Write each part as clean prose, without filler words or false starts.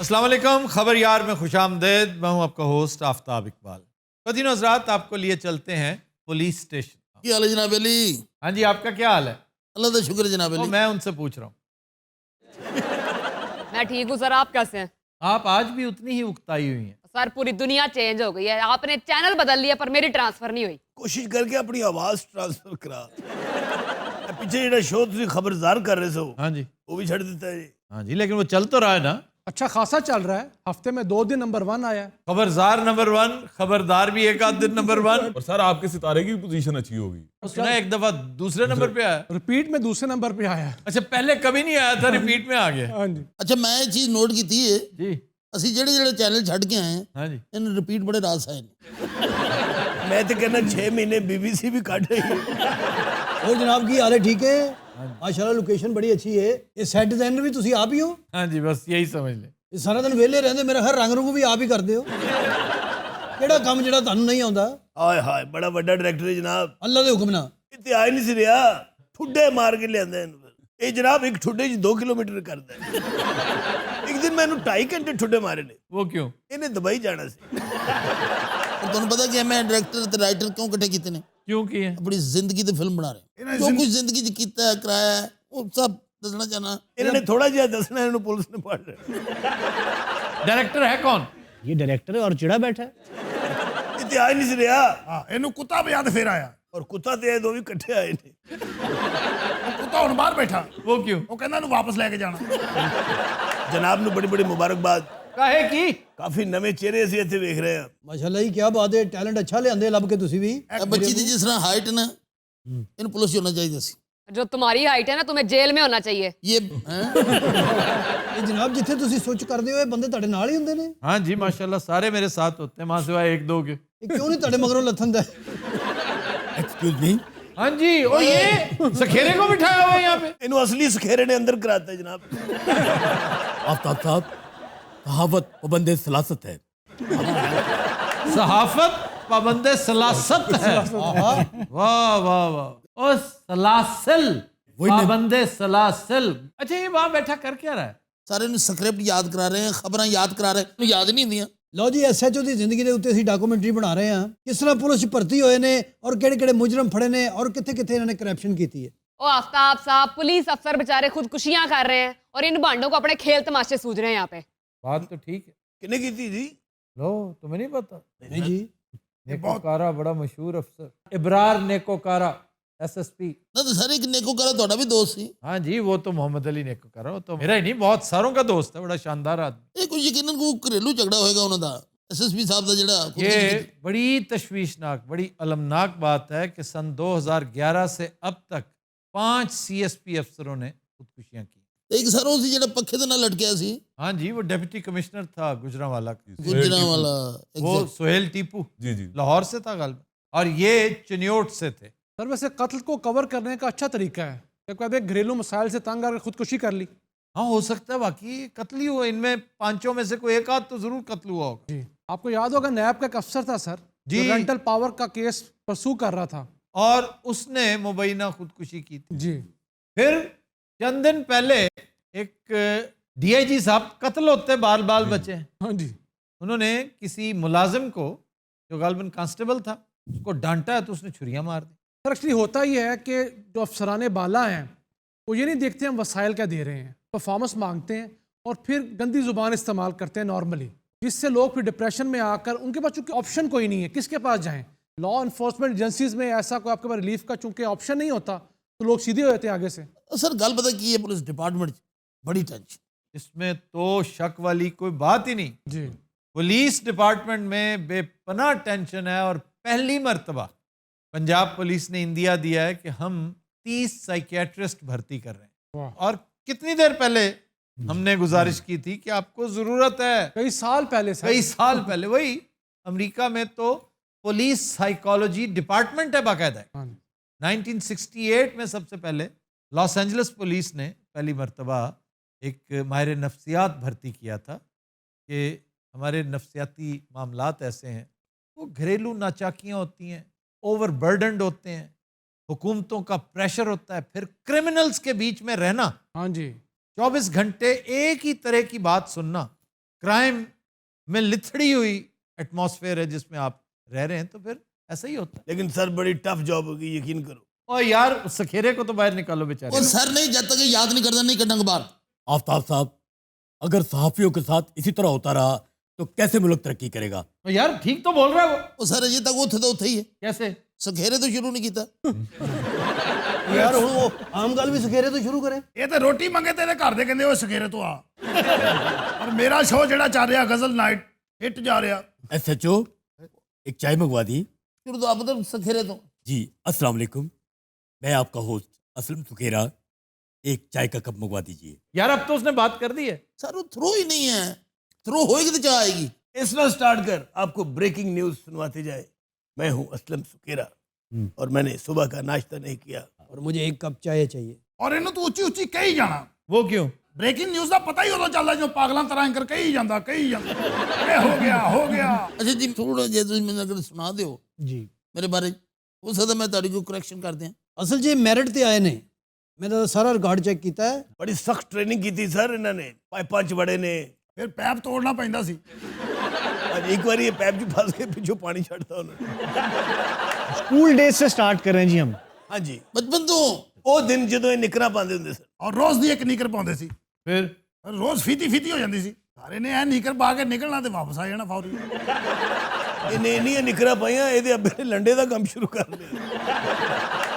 अस्सलाम वालेकुम, खबर यार में खुशामदेद। मैं हूं आपका होस्ट आफ्ताब इकबाल। कदीन हज़रात, आपको लिए चलते हैं पुलिस स्टेशन। की हाल है जनाब अली? हाँ जी, आपका क्या हाल है? अल्लाह का शुक्र है जनाब तो अली। मैं उनसे पूछ रहा हूँ, मैं ठीक हूँ सर, आप कैसे हैं? आप आज भी उतनी ही उकताई हुई हैं। सर पूरी दुनिया चेंज हो गई है, आपने चैनल बदल लिया पर मेरी ट्रांसफर नहीं हुई। कोशिश करके अपनी आवाज ट्रांसफर करा। पीछे जेड़ा शो तुसी खबरदार कर रहे हो हाँ जी, वो भी छड़ देता है जी। हाँ जी, लेकिन वो चल तो रहा है ना। अच्छा खासा चल रहा है, हफ्ते में 2 दिन नंबर 1 आया है। खबरदार नंबर 1, खबरदार भी एक आध दिन नंबर 1। और सर आपके सितारे की पोजीशन अच्छी होगी। सुना एक दफा दूसरे नंबर पे आया। रिपीट में दूसरे नंबर पे आया है। अच्छा, पहले कभी नहीं आया था, रिपीट में आ गया। हाँ जी। अच्छा मैं एक चीज नोट की है, जी, ਅਸੀਂ ਜਿਹੜੇ ਜਿਹੜੇ ਚੈਨਲ ਛੱਡ ਕੇ ਆਏ हाँ जी। ਇਹਨਾਂ ਰਿਪੀਟ ਬੜੇ ਰਾਸ ਆਏ ਨੇ। ਮੈਂ ਤੇ ਕਹਿੰਦਾ 6 ਮਹੀਨੇ BBC भी ਕੱਢ ਰਹੀ है। और जनाब की हाल है? ठीक है माशाल्लाह, लोकेशन बड़ी अच्छी है। ये सेट डिजाइनर भी तुसी आप ही हो? हाँ जी, बस यही समझ ले। ये सारा दिन वेले रहंदे, मेरा हर रंग रूंग भी आप ही करते हो। ਕਿਹੜਾ ਕੰਮ ਜਿਹੜਾ ਤੁਹਾਨੂੰ ਨਹੀਂ ਆਉਂਦਾ? ਹਾਏ ਹਾਏ ਬੜਾ ਵੱਡਾ ਡਾਇਰੈਕਟਰ ਹੈ ਜਨਾਬ। ਅੱਲਾ ਦੇ ਹੁਕਮ ਨਾਲ। ਇੱਥੇ ਆ ਹੀ ਨਹੀਂ ਸੀ ਰਿਹਾ, ਠੁੱਡੇ ਮਾਰ ਕੇ ਲਿਆਂਦੇ ਇਹਨੂੰ। ਇਹ ਜਨਾਬ ਇੱਕ ਠੁੱਡੇ 'ਚ 2 ਕਿਲੋਮੀਟਰ ਕਰਦਾ ਹੈ। ਇੱਕ ਦਿਨ ਮੈਨੂੰ 2.5 ਘੰਟੇ ਠੁੱਡੇ ਮਾਰੇ ਨੇ। वो क्यों? ਇਹਨੇ ਦੁਬਈ ਜਾਣਾ ਸੀ। और ਤੁਹਾਨੂੰ ਪਤਾ ਕਿ ਮੈਂ ਡਾਇਰੈਕਟਰ ਤੇ ਰਾਈਟਰ ਕਿਉਂ ਇਕੱਠੇ ਕੀਤੇ ਨੇ? क्यों किए? अपनी जिंदगी ਦੀ ਫਿਲਮ ਬਣਾ ਰਹੇ ਜੋ ਕੁਝ ਜ਼ਿੰਦਗੀ 'ਚ ਕੀਤਾ ਹੈ ਕਰਾਇਆ ਹੈ ਉਹ ਸਭ ਦੱਸਣਾ ਚਾਹਨਾ। ਇਹਨਾਂ ਨੇ ਥੋੜਾ ਜਿਹਾ ਦੱਸਣਾ, ਇਹਨੂੰ ਪੁਲਿਸ ਨੇ ਫੜ ਲਿਆ। डायरेक्टर है कौन? ये डायरेक्टर है और चिड़ा बैठा है। ਇੱਥੇ ਆ ਹੀ ਨਹੀਂ ਸੀ ਰਿਹਾ। ਹਾਂ ਇਹਨੂੰ ਕੁੱਤਾ ਵੀ ਯਾਦ ਫੇਰ ਆਇਆ। ਔਰ ਕੁੱਤਾ ਤੇ ਇਹ ਦੋ ਵੀ ਇਕੱਠੇ ਆਏ ਨੇ। ਉਹ ਕੁੱਤਾ ਹੁਣ ਬਾਹਰ ਬੈਠਾ, वो क्यों? ਉਹ ਕਹਿੰਦਾ ਇਹਨੂੰ ਵਾਪਸ ਲੈ ਕੇ ਜਾਣਾ। ਜਨਾਬ ਨੂੰ ਬੜੀ ਬੜੀ ਮੁਬਾਰਕਬਾਦ। काहे की? ਕਾਫੀ ਨਵੇਂ ਚਿਹਰੇ ਅਸੀਂ ਇੱਥੇ ਵੇਖ ਰਹੇ ਹਾਂ। माशाल्लाह ही क्या बात है, टैलेंट अच्छा ले आंदे लब के तुसी भी। ਇਹ ਬੱਚੀ ਦੀ ਜਿਸ ਤਰ੍ਹਾਂ ਹਾਈਟ ਨਾ ਇਹਨੂੰ ਪੁਲਿਸ 'ਚ ਹੋਣਾ ਚਾਹੀਦਾ ਸੀ। जो तुम्हारी हाइट है ना, तुम्हें जेल में होना चाहिए। ਇਹ ये जनाब जिथे तुसी सोच करदे हो, ये बंदे ਤੁਹਾਡੇ ਨਾਲ ਹੀ ਹੁੰਦੇ ਨੇ। हाँ जी, माशाल्लाह सारे मेरे साथ होते हैं, वहां सिवाय एक दो के। ये क्यों नहीं ਤੁਹਾਡੇ ਮਗਰੋਂ ਲੱਥਣ ਦਾ? एक्सक्यूज मी, हाँ जी, और ये सखेरे को बिठाया हुआ है यहाँ पे। ਇਹਨੂੰ ਅਸਲੀ ਸਖੇਰੇ ਨੇ ਅੰਦਰ ਕਰਾਤਾ ਹੈ ਜਨਾਬ। आफ्ताब साहब, कहावत पाबंद सलासत है। सहाफत पाबंदे सलासत है। वाह वाह वाह, ओ सलासिल, पाबंदे सलासिल। अच्छा, ये वहां बैठा कर क्या रहा है? ਸਾਰੇ ਨੂੰ ਸਕ੍ਰਿਪਟ ਯਾਦ ਕਰਾ ਰਹੇ ਹਾਂ, ਖਬਰਾਂ ਯਾਦ ਕਰਾ ਰਹੇ हैं। ਯਾਦ ਨਹੀਂ ਹੁੰਦੀਆਂ। ਲਓ ਜੀ, ਐਸਐਚਓ ਦੀ ਜ਼ਿੰਦਗੀ ਦੇ ਉੱਤੇ ਅਸੀਂ ਡਾਕੂਮੈਂਟਰੀ ਬਣਾ ਰਹੇ ਹਾਂ। ਕਿਸ ਤਰ੍ਹਾਂ ਪੁਲਿਸ 'ਚ ਭਰਤੀ ਹੋਏ ਨੇ ਔਰ ਕਿਹੜੇ ਕਿਹੜੇ ਮੁਜਰਮ ਫੜੇ ਨੇ ਔਰ ਕਿੱਥੇ ਕਿੱਥੇ ਇਹਨਾਂ ਨੇ ਕਰਪਸ਼ਨ ਕੀਤੀ ਹੈ। ओ आफ्ताब साहब, पुलिस अफसर बेचारे खुदकुशियां कर रहे हैं और इन भांडों को अपने खेल तमाशे सूझ रहे हैं यहाँ पे। बात तो ठीक है। ਕਿੰਨੇ ਕੀਤੀ ਜੀ? लो, तुम्हें नहीं पता? नहीं जी, नेकोकारा बड़ा मशहूर अफसर, इब्रार नेकोकारा, SSP। ਨਾ ਤਾਂ ਸਾਰੇ ਇੱਕ ਨੇਕੋਕਾਰਾ ਤੁਹਾਡਾ ਵੀ ਦੋਸਤ ਸੀ। हाँ जी, वो तो मोहम्मद अली नेकोकारा, वो तो मेरा ही नहीं, बहुत सारों का दोस्त है, बड़ा शानदार आदमी। ਇਹ ਕੋਈ ਯਕੀਨਨ ਕੋਈ ਘਰੇਲੂ ਝਗੜਾ ਹੋਏਗਾ ਉਹਨਾਂ ਦਾ। ਐਸਐਸਪੀ ਸਾਹਿਬ ਦਾ ਜਿਹੜਾ ये बड़ी तशवीशनाक, बड़ी अलमनाक बात है कि सन 2011 से अब तक 5 CSP अफसरों ने खुदकुशियां की। ਇੱਕ ਸਰ ਉਹ ਸੀ ਜਿਹੜਾ ਪੱਖੇ ਦੇ ਨਾਲ ਲਟਕਿਆ ਸੀ, हाँ जी, वो डिप्टी कमिश्नर था गुजरांवाला का, ਗੁਜਰਾਂਵਾਲਾ। वो सोहेल टीपू, जी जी। लाहौर से था गालिब, और ये चिन्योट से थे। सर वैसे कत्ल को कवर करने का अच्छा तरीका है। जब कहते हैं घरेलू मसाइल से तंग आकर खुदकुशी कर ली। हाँ, हो सकता है वाकई कत्ल ही हुआ, इनमें 5 में से कोई एक आध तो जरूर कत्ल हुआ होगा। जी, आपको याद होगा नैब का एक अफसर था सर, जी। जो रेंटल पावर का केस परसू कर रहा था। और उसने मुबैना खुदकुशी की थी। जी, फिर चंद दिन पहले एक DIG साहब कत्ल होते बाल बाल बचे। हाँ जी। उन्होंने किसी मुलाजिम को, जो गालिबन कांस्टेबल था, उसको डांटा तो उसने छुरियां मार दी। सर एक्चुअली होता ही है कि जो अफसराने बाला हैं वो ये नहीं देखते हम वसाइल क्या दे रहे हैं, परफॉर्मेंस मांगते हैं और फिर गंदी ज़ुबान इस्तेमाल करते हैं नॉर्मली, जिससे लोग फिर डिप्रेशन में आकर, उनके पास चूँकि ऑप्शन कोई नहीं है, किसके पास जाएं? लॉ इन्फोर्समेंट एजेंसीज में ऐसा कोई आपके पास रिलीफ का चूँकि ऑप्शन नहीं होता तो लोग सीधे हो जाते हैं आगे से। ਸਰ ਗੱਲ ਪਤਾ ਕੀ ਹੈ, ਪੁਲਿਸ ਡਿਪਾਰਟਮੈਂਟ 'ਚ ਬੜੀ ਟੈਨਸ਼ਨ। इसमें तो शक वाली कोई बात ही नहीं। जी, पुलिस डिपार्टमेंट में बेपनाह टेंशन है, और पहली मर्तबा पंजाब पुलिस ने इंदिया दिया है कि हम 30 साइकियाट्रिस्ट भर्ती कर रहे हैं। वाह। और कितनी देर पहले हमने गुजारिश की थी कि आपको ज़रूरत है, कई साल पहले सर। कई साल पहले। वही अमेरिका में तो पुलिस साइकोलॉजी डिपार्टमेंट है बाकायदा है। हाँ, 1968 में सबसे पहले लॉस एंजलिस पुलिस ने पहली मर्तबा एक माहिर नफ्सियात भर्ती किया था कि हमारे नफ्सियाती मामलात ऐसे हैं, वो घरेलू नाचाकियाँ होती हैं, ओवरबर्डनड होते हैं, हुकूमतों का प्रेशर होता है, फिर क्रिमिनल्स के बीच में रहना, हाँ जी, 24 घंटे एक ही तरह की बात सुनना, क्राइम में लिथड़ी हुई एटमॉस्फेयर है जिसमें आप रह रहे हैं, तो फिर ऐसा ही होता है। लेकिन सर बड़ी टफ जॉब होगी, यकीन करो। और यार उस सखेरे को तो बाहर निकालो बेचारे। और सर नहीं, जब तक ये याद नहीं करता नहीं कटंग बाहर। आफ्ताब साहब, अगर सहाफियों के साथ इसी तरह होता रहा तो कैसे मुल्क तरक्की करेगा? और यार ठीक तो बोल रहा है वो। ਉਹ ਸਰ ਅਜੇ ਤੱਕ ਉੱਥੇ ਦਾ ਉੱਥੇ ਹੀ ਹੈ, कैसे? ਸਖੇਰੇ ਤੋਂ ਸ਼ੁਰੂ ਨਹੀਂ ਕੀਤਾ। ਯਾਰ ਹੁਣ ਉਹ ਆਮ ਗੱਲ ਵੀ ਸਖੇਰੇ ਤੋਂ ਸ਼ੁਰੂ ਕਰੇ। ਇਹ ਤੇ ਰੋਟੀ ਮੰਗੇ ਤੇਰੇ ਘਰ ਦੇ ਕਹਿੰਦੇ ਉਹ ਸਖੇਰੇ ਤੋਂ ਆ। ਔਰ ਮੇਰਾ ਸ਼ੋਅ ਜਿਹੜਾ ਚੱਲ ਰਿਹਾ ਗਜ਼ਲ ਨਾਈਟ ਹਿੱਟ ਜਾ ਰਿਹਾ। SHO, एक चाय मंगवा दी। ਸ਼ੁਰੂ ਤੋਂ ਮਤਲਬ ਸਖੇਰੇ ਤੋਂ। जी अस्सलाम वालेकुम, मैं आपका होस्ट असलम सुखेरा, एक चाय का कप मंगवा दीजिए। यार अब तो उसने बात कर दी है। सर वो थ्रो ही नहीं है, थ्रो होएगी तो क्या आएगी। इस तरह स्टार्ट कर, आपको ब्रेकिंग न्यूज सुनवाते जाए। मैं हूं असलम सुखेरा और मैंने सुबह का नाश्ता नहीं किया। और मुझे एक कप चाय चाहिए। ਔਰ ਇਹਨੂੰ ਤੂੰ ਉੱਚੀ ਉੱਚੀ ਕਹੀ ਜਾਣਾ। वो क्यों? ਬ੍ਰੇਕਿੰਗ ਨਿਊਜ਼ ਦਾ ਪਤਾ ਹੀ ਉਦੋਂ ਚੱਲਦਾ ਜਦੋਂ ਪਾਗਲਾਂ ਤਰ੍ਹਾਂ ਐਂਕਰ ਕਹੀ ਜਾਂਦਾ ਇਹ ਹੋ ਗਿਆ ਹੋ ਗਿਆ। ਅੱਛਾ ਜੀ, ਥੋੜਾ ਜਿਹਾ ਤੁਸੀਂ ਮੈਨੂੰ ਅਗਰ ਸੁਣਾ ਦਿਓ ਜੀ ਮੇਰੇ ਬਾਰੇ, ਹੋ ਸਕਦਾ ਮੈਂ ਤੁਹਾਡੀ ਕੋਈ ਕਰੈਕਸ਼ਨ ਕਰ ਦਿਆਂ। ਅਸਲ 'ਚ ਮੈਰਿਟ ਤੇ ਆਏ ਨੇ, ਮੈਂ ਤਾਂ ਸਾਰਾ ਰਿਕਾਰਡ ਚੈੱਕ ਕੀਤਾ ਹੈ। ਬੜੀ ਸਖਤ ਟ੍ਰੇਨਿੰਗ ਕੀਤੀ ਸਰ ਇਹਨਾਂ ਨੇ, ਪਾਈਪਾਂ 'ਚ ਬੜੇ ਨੇ। ਫਿਰ ਪੈਪ ਤੋੜਨਾ ਪੈਂਦਾ ਸੀ। ਅੱਜ ਇੱਕ ਵਾਰੀ ਇਹ ਪੈਪ 'ਚ ਫਸ ਕੇ ਪਿੱਛੋਂ ਪਾਣੀ ਛੱਡਤਾ ਉਹਨਾਂ ਨੇ। स्कूल डेज से स्टार्ट कर रहे हैं जी हम। ਹਾਂਜੀ, ਬਚਪਨ ਤੋਂ ਉਹ ਦਿਨ ਜਦੋਂ ਇਹ ਨਿਕਰਾਂ ਪਾਉਂਦੇ ਹੁੰਦੇ ਸਨ। ਔਰ ਰੋਜ਼ ਦੀ ਇੱਕ ਨੀਕਰ ਪਾਉਂਦੇ ਸੀ। फिर ਰੋਜ਼ ਫੀਤੀ ਹੋ ਜਾਂਦੀ ਸੀ। ਸਾਰੇ ਨੇ ਐ ਨੀਕਰ ਪਾ ਕੇ ਨਿਕਲਣਾ ਤੇ ਵਾਪਸ ਆ ਜਾਣਾ ਫੌਰੀ। ਇਹਨੇ ਇੰਨੀਆਂ ਨਿਕਰਾਂ ਪਾਈਆਂ, ਇਹਦੇ ਅੱਬੇ ਨੇ ਲੰਡੇ ਦਾ ਕੰਮ ਸ਼ੁਰੂ ਕਰ ਲਿਆ।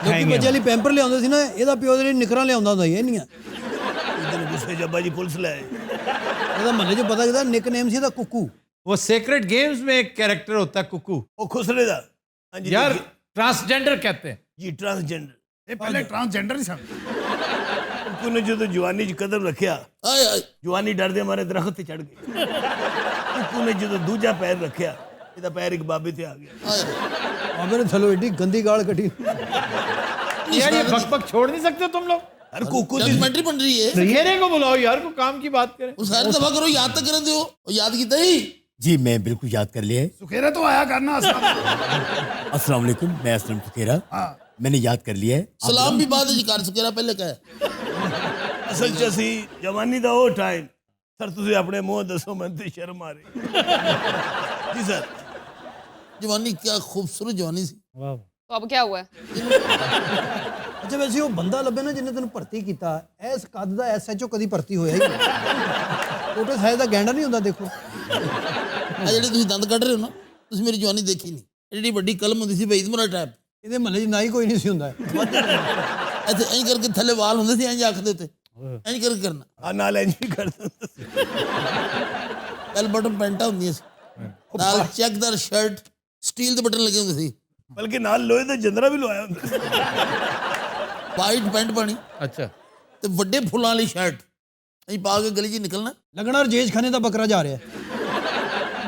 ਲੋਕੀ ਬੱਚੇ ਲਈ ਪੈਂਪਰ ਲਿਆਉਂਦੇ ਸੀ ਨਾ, ਇਹਦਾ ਪਿਓ ਦੇ ਲਈ ਨਿਕਰਾਂ ਲਿਆਉਂਦਾ ਹੁੰਦਾ ਸੀ ਇੰਨੀਆਂ। ਇਧਰ ਗੁੱਸੇ ਜੱਬਾ ਜੀ ਪੁਲਿਸ ਲੈ ਆਏ। ਇਹਦਾ ਮਹੱਲੇ 'ਚ ਪਤਾ ਕਿਦਾ ਨਿਕਨੇਮ ਸੀ ਇਹਦਾ ਕੁੱਕੂ। वो सेक्रेट गेम्स में एक कैरेक्टर होता है कुकू। ਉਹ ਖੁਸਰੇ ਦਾ। ਹਾਂਜੀ यार ट्रांसजेंडर कहते हैं। ਜੀ, ਟਰਾਂਸਜੈਂਡਰ। ਇਹ ਪਹਿਲੇ ਟਰਾਂਸਜੈਂਡਰ ਹੀ ਸਨ। ਕੁੱਕੂ ਨੇ ਜਦੋਂ ਜਵਾਨੀ 'ਚ ਕਦਮ ਰੱਖਿਆ, ਆਏ ਆਏ, ਜਵਾਨੀ ਡਰਦੇ ਮਾਰੇ ਦਰਖਤ ਤੇ ਚੜ ਗਈ। ਕੁੱਕੂ ਨੇ ਜਦੋਂ ਦੂਜਾ ਪੈਰ ਰੱਖਿਆ, ਇਹਦਾ ਪੈਰ ਇੱਕ ਬਾਬੇ ਤੇ ਆ ਗਿਆ। ਆਏ ਬਾਬੇ ਨੇ ਥੱਲੋਂ ਏਡੀ ਗੰਦੀ ਗਾਲ ਕੱਢੀ। यार ये बकबक छोड़ नहीं सकते तुम लोग। अरे कुकू डॉक्यूमेंट्री बन रही है। सखेरे को बुलाओ यार, को काम की बात करें। ਉਹ ਸਾਰੀ ਦਫਾ ਕਰੋ, ਯਾਦ ਤਾਂ ਕਰਨ ਦਿਓ। ਉਹ ਯਾਦ ਕੀਤਾ ਹੀ। जी मैं बिल्कुल याद कर लिया है। ਸੁਖੇਰੇ ਤੋਂ ਆਇਆ ਕਰਨਾ ਅਸਲ। अस्सलाम वालेकुम, मैं असलम सुखेरा, हाँ। मैंने याद कर लिया है। ਸਲਾਮ ਵੀ ਬਾਅਦ ਵਿੱਚ ਕਰ ਸਕੇਰਾ, ਪਹਿਲੇ ਕਹੇ। ਅਸਲ 'ਚ ਅਸੀਂ ਜਵਾਨੀ ਦਾ ਉਹ ਟਾਈਮ। ਸਰ ਤੁਸੀਂ ਆਪਣੇ ਮੂੰਹ ਦੱਸੋ, ਮੈਨੂੰ ਤੇ ਸ਼ਰਮ ਆ ਰਹੀ। ਜੀ ਸਰ, ਜਵਾਨੀ ਕੀ ਖੂਬਸੂਰਤ ਜਵਾਨੀ ਸੀ। ਵਾਹ। तो अब क्या हुआ है? ਅੱਛਾ ਵੈਸੇ ਉਹ ਬੰਦਾ ਲੱਭੇ ਨਾ ਜਿਹਨੇ ਤੈਨੂੰ ਭਰਤੀ ਕੀਤਾ, ਇਸ ਕੱਦ ਦਾ SHO ਕਦੀ ਭਰਤੀ ਹੋਇਆ ਹੀ ਨਹੀਂ। ਛੋਟੇ ਸਾਈਜ਼ ਦਾ ਗੈਂਡਾ ਨਹੀਂ ਹੁੰਦਾ। ਦੇਖੋ ਆ ਜਿਹੜੇ ਤੁਸੀਂ ਦੰਦ ਕੱਢ ਰਹੇ ਹੋ ਨਾ, ਤੁਸੀਂ ਮੇਰੀ ਜਵਾਨੀ ਦੇਖੀ ਨਹੀਂ। ਜਿਹੜੀ ਵੱਡੀ ਕਲਮ ਹੁੰਦੀ ਸੀ ਬਈ ਇਦਮਰਾ ਟੈਪ, ਇਹਦੇ ਮਹੱਲੇ 'ਚ ਨਾ ਹੀ ਕੋਈ ਨਹੀਂ ਸੀ ਹੁੰਦਾ। ਇੱਥੇ ਐਂ ਕਰਕੇ ਥੱਲੇ ਵਾਲ ਹੁੰਦੇ ਸੀ, ਐਂ ਅੱਖ ਦੇ ਉੱਤੇ ਐਂ ਕਰਕੇ ਕਰਨਾ। ਆ ਨਾਲ ਐਂ ਵੀ ਕਰਦਾ ਹੁੰਦਾ ਸੀ। ਬੈਲ ਬਟਨ ਪੈਂਟਾਂ ਹੁੰਦੀਆਂ ਸੀ, ਨਾਲ ਚੈੱਕਦਾਰ ਸ਼ਰਟ, ਸਟੀਲ ਦੇ ਬਟਨ ਲੱਗੇ ਹੁੰਦੇ ਸੀ, ਬਲਕਿ ਨਾਲ ਲੋਹੇ ਦਾ ਜੰਦਰਾ ਵੀ ਲਵਾਇਆ ਹੁੰਦਾ ਸੀ। ਵਾਈਟ ਪੈਂਟ ਪਾਣੀ अच्छा। ਤੇ ਵੱਡੇ ਫੁੱਲਾਂ ਵਾਲੀ ਸ਼ਰਟ, ਅਸੀਂ ਪਾ ਕੇ ਗਲੀ 'ਚ ਨਿਕਲਣਾ। ਲੱਗਣਾ ਰਜੇਸ਼ ਖਾਨੇ ਦਾ ਬੱਕਰਾ ਜਾ ਰਿਹਾ।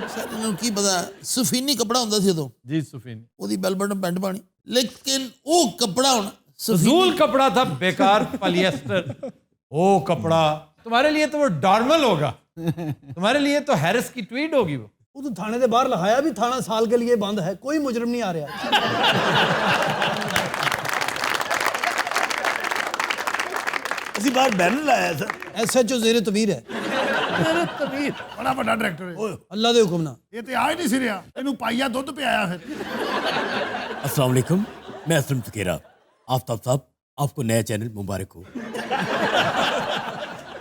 ਸਰ ਇਹਨਾਂ ਨੂੰ ਕੀ ਪਤਾ, ਸਫੀਨੀ ਕੱਪੜਾ ਹੁੰਦਾ ਸੀ ਉਦੋਂ, जी सुफीन ਉਹਦੀ ਬੈਲ ਬਟਨ ਪੈਂਟ ਪਾਣੀ। ਲੇਕਿਨ ਉਹ ਕੱਪੜਾ ਹੁਣ फजूल कपड़ा था, बेकार पॉलिएस्टर। वो कपड़ा तुम्हारे लिए तो वो नॉर्मल होगा, तुम्हारे लिए तो हैरिस की ट्वीट होगी वो। ਉਹ ਤਾਂ ਥਾਣੇ ਦੇ ਬਾਹਰ ਲਿਖਾਇਆ ਵੀ ਥਾਣਾ ਸਾਲ ਕੇ ਲਈ ਬੰਦ ਹੈ, ਕੋਈ ਮੁਜਰਮ ਨਹੀਂ ਆ ਰਿਹਾ। ਅਸੀਂ ਬਾਹਰ ਬੈਨਰ ਲਾਇਆ ਸਰ। SHO ਜ਼ੇਰੇ ਤਮੀਰ ਹੈ। ਬੜਾ ਵੱਡਾ ਡਾਇਰੈਕਟਰ ਹੈ। ਅੱਲਾ ਦੇ ਹੁਕਮ ਨਾਲ। ਇਹ ਤੇ ਆ ਹੀ ਨਹੀਂ ਸੀ ਰਿਹਾ। ਇਹਨੂੰ ਪਾਈਆ ਦੁੱਧ ਪਿਆਇਆ ਫਿਰ। अस्सलाम वालेकुम, मैं असलम सुखेरा। आफ्ताब साहब, आपको नया चैनल मुबारक हो।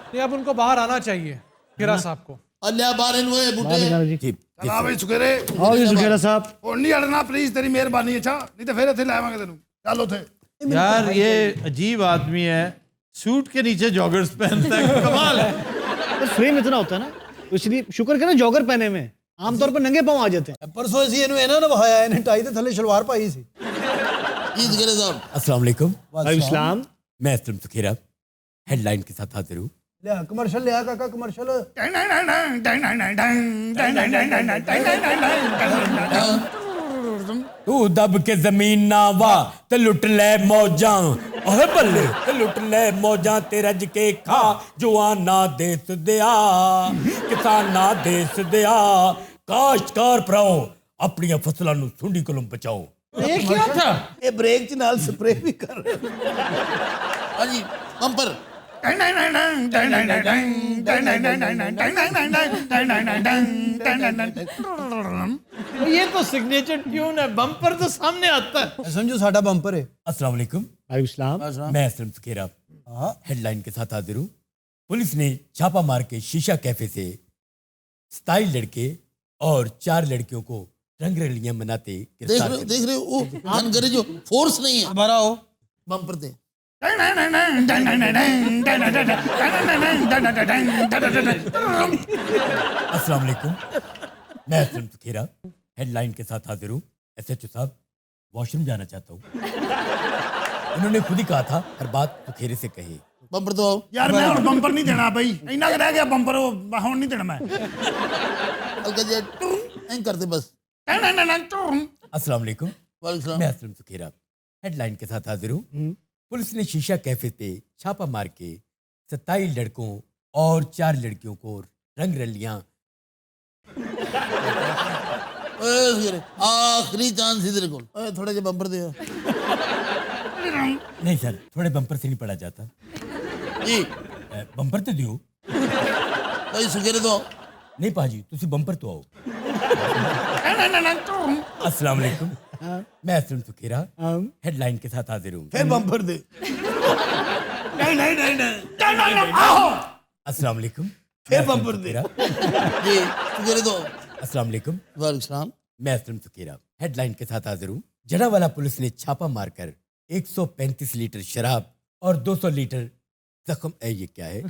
नहीं, अब उनको बाहर आना चाहिए, खेरा साहब को। ਅੱਲਿਆ ਬਾਹਰ ਇਹਨੂੰ ਇਹ ਬੁੱਢੇ। जी ਚਲਾ ਬਈ ਸੁਖੇਰੇ, ਆਓ ਜੀ ਸੁਖੇਰਾ ਸਾਹਿਬ। ਹੁਣ ਨਹੀਂ ਅੜਨਾ ਪਲੀਜ਼, ਤੇਰੀ ਮਿਹਰਬਾਨੀ। ਅੱਛਾ ਨਹੀਂ ਤਾਂ ਫਿਰ ਇੱਥੇ ਲੈ ਆਵਾਂਗੇ ਤੈਨੂੰ। ਚੱਲ ਉੱਥੇ। यार ये अजीब आदमी है, सूट के नीचे जॉगर्स पहनता है, कमाल है। तो फ्रेम इतना होता है ना, इसलिए शुक्र करें जॉगर पहने में, आमतौर पर नंगे पाँव आ जाते हैं। परसों ਅਸੀਂ ਇਹਨੂੰ ਇਹਨਾਂ ਨੇ ਵਹਾਇਆ, ਇਹਨੇ ਟਾਈ ਦੇ ਥੱਲੇ ਸ਼ਲਵਾਰ ਪਾਈ ਸੀ। ਈਦ ਕਰੇ ਸਾਹਿਬ। अस्सलाम वालेकुम, इस्लाम। मैं असलम सुखेरा हेडलाइन के साथ हाजिर हूँ। ਲਿਆ ਕਮਰਸ਼ਲ ਲਿਆ ਕਾਕਾ, ਕਮਰਸ਼ਲ। तू दब के जमीन ना वा ते लुट ले मौजां, ओए बल्ले ते लुट ले मौजां ते रज के खा, जवाना देस दिया किसाना देस दिया, काश्तकार भराओ अपनी फसलों नूं सुंडी कोलों बचाओ। ये क्या था? ਇਹ ਬ੍ਰੇਕ 'ਚ ਨਾਲ ਸਪਰੇਅ ਵੀ ਕਰ ਰਹੇ। ਹਾਂਜੀ ਪੰਪਰ। ये तो सिग्नेचर ट्यून है, बम्पर तो सामने आता है। समझो साडा बंपर है। अस्सलाम वालेकुम। मैं असलम सुखेरा हेडलाइन के साथ हाजिर हूँ। पुलिस ने छापा मार के शीशा कैफे से 27 लड़के और 4 लड़कियों को रंगरलियां मनाते गिरफ्तार कर देख रहे हो वो जानकारी जो फोर्स नहीं है हमारा हो बम्पर थे। अस्सलाम वालेकुम। मैं असलम सुखेरा हेडलाइन के साथ हाजिर हूँ। एसएचओ साहब, वॉशरूम जाना चाहता हूँ। उन्होंने खुद ही कहा था हर बात सुखेरे से कहे। बम्पर तो आओ यार मैं और बंपर नहीं देना भाई, इन्ना रह गया बंपर, हुन नहीं देना मैं। हल्का जे ऐं करते बस। अस्सलाम वालेकुम। वालेकुम सलाम। मैं असलम सुखेरा हेडलाइन के साथ हाजिर हूँ। पुलिस ने शीशा कैफे पे छापा मार के 27 लड़कों और 4 लड़कियों को रंगरलियां आखिरी चांस ही तेरे को थोड़ा जे बम्पर दे नहीं सर, थोड़े बम्पर से नहीं पड़ा जाता जी। बम्पर तो दियो। भाई सुखेरे तो नहीं पाजी, तुसी बम्पर तो आओ। अस्सलाम वालेकुम। मैं असलम सुखेरा हेडलाइन के साथ हाजिर हूँ। फिर बम्पर दे। अस्सलाम वालेकुम। फिर बम्पर दे जी। सुखेरे तो अस्सलाम वालेकुम। वालेकुम सलाम। मैं असलम सुखेरा हेडलाइन के साथ हाजिर हूँ। जड़ावाला पुलिस ने छापा मारकर 135 लीटर शराब और 200 लीटर जख्म ये क्या है?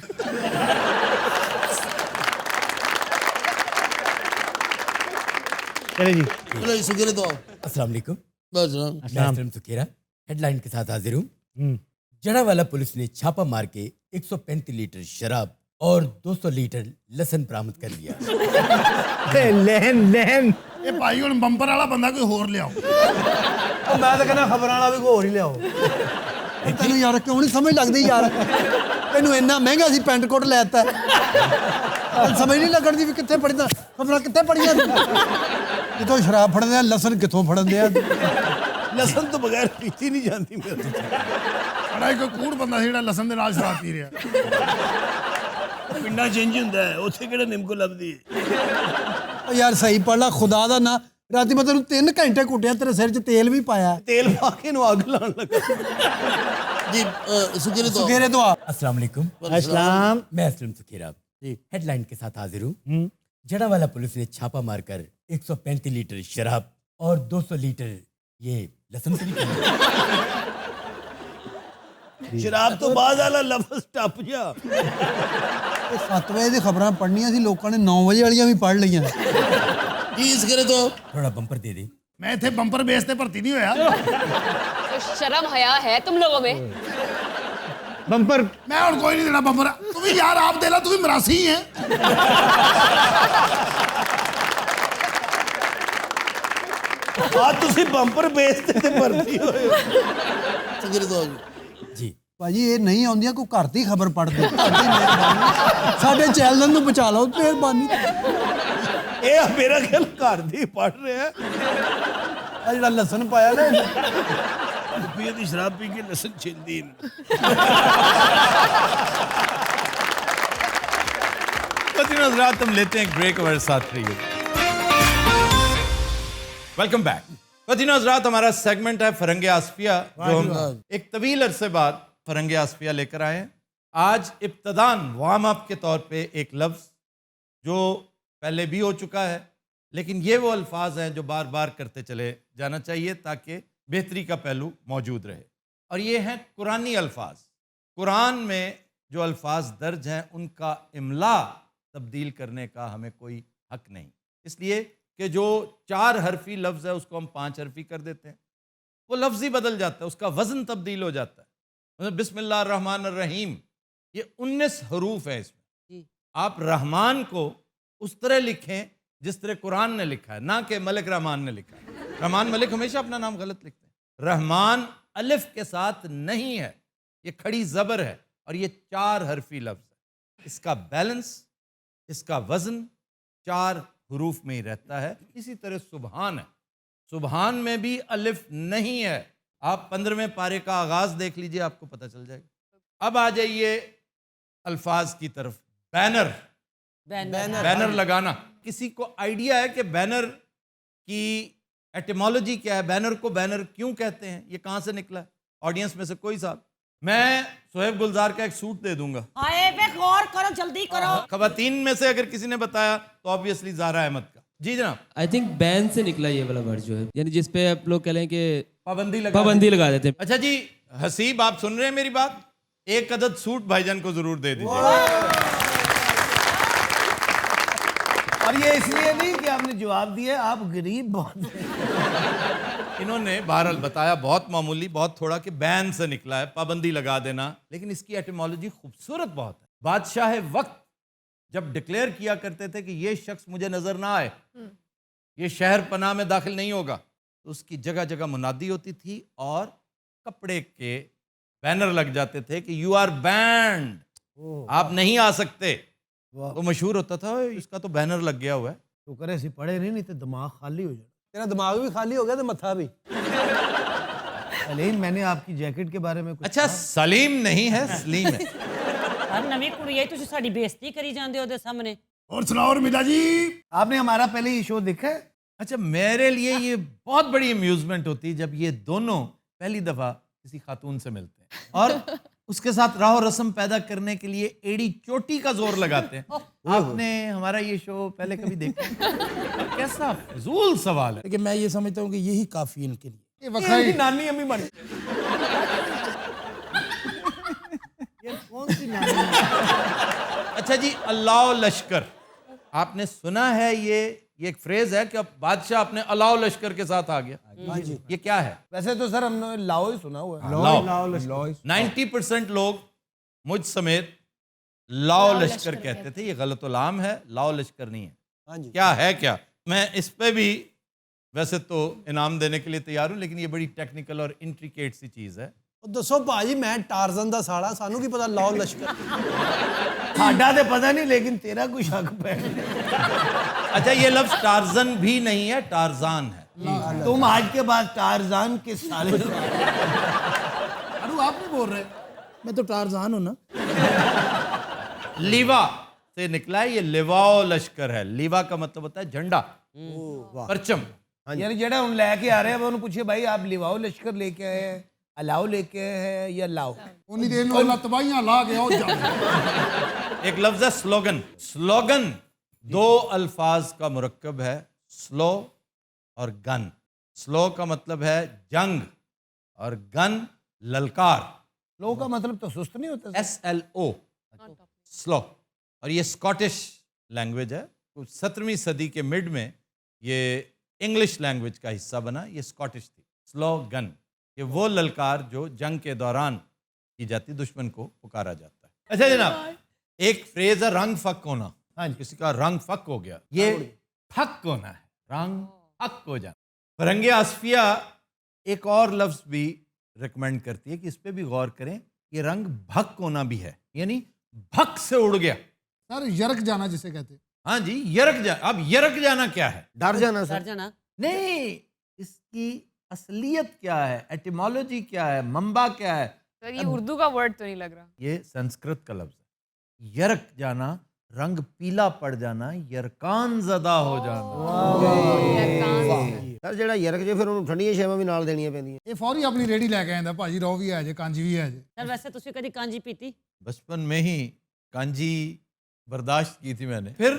चले जी। चलो सुखेरे तो आओ। अस्सलाम वालेकुम। वालेकुम मैं असलम सुखेरा हेडलाइन के साथ हाजिर हूँ। जड़ावाला पुलिस ने छापा मार के 135 लीटर शराब और 200 लीटर लहसुन बरामद कर लिया। लहन ये भाई हुन बंपर वाला बंदा कोई होर लियाओ। मैं तो कहना खबर वाला भी होर ही लियाओ। तेन यार क्यों नहीं समझ लगती यार, तेन इन्ना महंगा सी पेंट कोट लैता समझ नहीं लगन दी भी कितने पढ़दा खबर कितने पढ़िया कितों शराब फड़न दिया, लसन कितों फड़न दिया। लसन तो बगैर पीती नहीं जाती मेरे तो। बड़ा एक कूड़ बंदा सी जेड़ा लसन दे नाल शराब पी रिहा। पिंडा चेंज ਹੁੰਦਾ ਹੈ ਉੱਥੇ ਕਿਹੜਾ ਨਿੰਮਕੋ ਲੱਭਦੀ ਹੈ। यार सही पढ़ ला खुदा दा ना, राती मैं तेन 3 घंटे कुटिया, तेरे सिर च तेल भी पाया, तेल पा के इहनूं अग लाण लगा जी। सुखेरे तो सुखेरे तो आ। अस्सलाम वालेकुम। अस्सलाम। मैं असलम सुखेरा हेडलाइन के साथ हाजिर हूँ। जड़ावाला पुलिस ने छापा मारकर 135 लीटर शराब और 200 लीटर ये लहसुन तो नहीं किया। शराब तो बाद वाला लफ्ज टप जा। 7 वजे दी खबरां पढ़नियां सी, लोकां ने 9 वजे वालियां भी पढ़ लईयां। जी सुखेरे तो थोड़ा बम्पर दे दे। मैं इत्थे बंपर बेस ते भर्ती नहीं होया। तो शर्म हया है तुम लोगों में? बंपर मैं हुन कोई नहीं देना बंपर। तू भी यार आप दे ला, तू भी मरासी ही है। आज तुसी बंपर बेचते ते भर्ती होए हो। सुखेरे तो जी भाजी ये नहीं आउंदियां, कोई घर दी खबर पढ़ दे। साडे चैनल नूं बचा लो मेहरबानी। ਇਹ ਮੇਰਾ ਖਿਆਲ ਘਰ ਦੀ ਪੜ ਰਿਹਾ आ जिहड़ा लसन पाया ना ਰੁਪਏ ਦੀ ਸ਼ਰਾਬ ਪੀ ਕੇ ਲਸਣ ਛਿਲਦੀ हज़रात हम लेते हैं एक ब्रेक, हमारे साथ रहिए। Welcome back. हज़रात हमारा सेगमेंट है फरंगे आसफिया, जो हम एक तवील अरसे बाद फरंगे आसफिया लेकर आए हैं। आज इब्तदान वार्म अप के तौर पे एक लफ्ज़ जो पहले भी हो चुका है, लेकिन ये वो अल्फाज हैं जो बार बार करते चले जाना चाहिए ताकि बेहतरी का पहलू मौजूद रहे, और ये हैं कुरानी अल्फाज। कुरान में जो अल्फाज दर्ज हैं उनका इमला तब्दील करने का हमें कोई हक नहीं, इसलिए कि जो 4 हरफी लफ्ज़ है उसको हम 5 हरफी कर देते हैं, वो लफ्ज़ ही बदल जाता है, उसका वज़न तब्दील हो जाता है। मतलब बिस्मिल्लाहिर्रहमानिर्रहीम ये 19 हरूफ है इसमें। आप रहमान को उस तरह लिखें जिस तरह कुरान ने लिखा है, ना कि मलिक रहमान ने लिखा है। रहमान मलिक हमेशा अपना नाम गलत लिखते हैं। रहमान अलिफ के साथ नहीं है, ये खड़ी ज़बर है और ये 4 हरफी लफ्ज़ है। इसका बैलेंस, इसका वज़न 4 हरूफ में ही रहता है। इसी तरह सुबहान है, सुबहान में भी अलिफ नहीं है। आप 15वें पारे का आगाज़ देख लीजिए, आपको पता चल जाएगा। अब आ जाइए अल्फाज की तरफ। बैनर, बैनर लगाना। किसी को आइडिया है कि बैनर की एटिमोलॉजी क्या है? बैनर को बैनर क्यों कहते हैं? ये कहाँ से निकला है? ऑडियंस में से कोई साहब? मैं सोहेब गुलजार का एक सूट दे दूंगा। हाय बे गौर करो, जल्दी करो। खवातीन में से अगर किसी ने बताया तो ऑब्वियसली ज़ारा अहमद का। जी जनाब। आई थिंक बैन से निकला ये वाला वर्ड जो है, यानी जिसपे आप लोग कह लें कि पाबंदी लगा देते हैं। अच्छा जी हसीब, आप सुन रहे हैं मेरी बात? एक अदद सूट भाईजान को जरूर दे दीजिए। और ये इसलिए नहीं कि आपने जवाब दिया, आप गरीब बहुत हैं। इन्होंने बहरहाल बताया बहुत मामूली, बहुत थोड़ा, कि बैन से निकला है, पाबंदी लगा देना, लेकिन इसकी एटिमोलॉजी खूबसूरत बहुत है। बादशाह वक्त जब डिक्लेयर किया करते थे कि ये शख्स मुझे नजर ना आए, ये शहर पनाह में दाखिल नहीं होगा, तो उसकी जगह जगह मुनादी होती थी और कपड़े के बैनर लग जाते थे कि यू आर बैंड, आप नहीं आ सकते। तो मशहूर होता था इसका तो बैनर लग गया हुआ है। तो करे सी पढ़े नहीं तो दिमाग खाली हो जाए। तेरा दिमाग भी खाली हो गया तो मत्था भी। सलीम, मैंने आपकी जैकेट के बारे में कुछ अच्छा, सलीम नहीं है, सलीम है। हर नवी कुड़ी है, तुसी साडी बेइज्जती करी जांदे हो दे सामने। और सुनाओ रमीदा जी, आपने हमारा पहले ये शो देखा है? अच्छा, मेरे लिए ये बहुत बड़ी अम्यूजमेंट होती है जब ये दोनों पहली दफा किसी खातून से मिलते हैं और उसके साथ राह रस्म पैदा करने के लिए एड़ी चोटी का जोर लगाते हैं। आपने हमारा ये शो पहले कभी देखा? कैसा फजूल सवाल है। लेकिन मैं ये समझता हूँ कि यही काफी इनके लिए। ये वखाई नानी अम्मी बन। कौन सी नानी? अच्छा जी, अल्लाह लश्कर, आपने सुना है ये एक फ्रेज है कि अब बादशाह अपने अलाउ लश्कर के साथ आ गया। ये क्या है? वैसे तो सर हमने लाओ ही सुना हुआ है। लाओ। 90% लोग मुझ समेत लाओ लश्कर कहते थे। ये गलतुलाम है, लाओ लश्कर नहीं है। क्या है क्या? मैं इस पे भी वैसे तो इनाम देने के लिए तैयार हूँ, लेकिन ये बड़ी टेक्निकल और इंट्रिकेट सी चीज़ है। दसो भाजी, मैं टारजन दा साड़ा, सानू की पता लाओ लश्कर। साडा तो पता नहीं, लेकिन तेरा कुछ हक पे। अच्छा, ये लफ्ज टारजन भी नहीं है, टारजान है। तुम आज के बाद टारजान के साले। अरे आप नहीं बोल रहे? मैं तो टारजान हूँ ना। लीवा से निकला है, ये लिवाओ लश्कर है। लीवा का मतलब होता है झंडा, परचम। यानी जेड़ा हम लेके आ रहे हैं, उन्होंने पूछे भाई आप लिवाओ लश्कर लेके आए हैं, अलाओ लेके आए हैं या लाओ? उन्हीं देर वाला तबाहियां ला के आओ जा। एक लफ्ज है स्लोगन। स्लोगन दो अल्फाज का मुरक्कब है, स्लो और गन। स्लो का मतलब है जंग और गन ललकार। लो का मतलब तो सुस्त नहीं होता? SLO, slow. और ये स्कॉटिश लैंग्वेज है। 17वीं सदी के मिड में ये इंग्लिश लैंग्वेज का हिस्सा बना। ये स्कॉटिश थी। स्लोगन, ये वो ललकार जो जंग के दौरान की जाती, दुश्मन को पुकारा जाता है। अच्छा जनाब, एक फ्रेज है रंग फक होना। हाँ, किसी का रंग फक हो गया, ये फक होना है, रंग फक हो जाना। फरंगे आसफिया एक और लफ्ज भी रिकमेंड करती है कि इस पे भी गौर करें, ये रंग भक होना भी है, यानी भक से उड़ गया। सर यरक जाना जिसे कहते हैं। हाँ जी, यरक जाना। अब यरक जाना क्या है? डर जाना डर जाना नहीं, इसकी असलियत क्या है, एटिमोलॉजी क्या है, मंबा क्या है? सर ये उर्दू का वर्ड तो नहीं लग रहा। ये संस्कृत का लफ्ज है। यरक जाना, रंग पीला पड़ जाना, यरकान ज़दा हो जाना। सर जेड़ा यरक जे फिर ਉਹਨੂੰ ਠੰਡੀਆਂ ਸ਼ੇਵਾਂ ਵੀ ਨਾਲ ਦੇਣੀਆਂ ਪੈਂਦੀਆਂ। ਇਹ ਫੌਰੀ ਆਪਣੀ ਰੇੜੀ ਲੈ ਕੇ ਆਂਦਾ ਭਾਜੀ, ਰੋ ਵੀ ਹੈ ਜੇ ਕਾਂਜੀ ਵੀ ਹੈ ਜੇ। सर वैसे तुसी कदी कांजी पीती? बचपन में ही कांजी बर्दाश्त की थी मैंने। फिर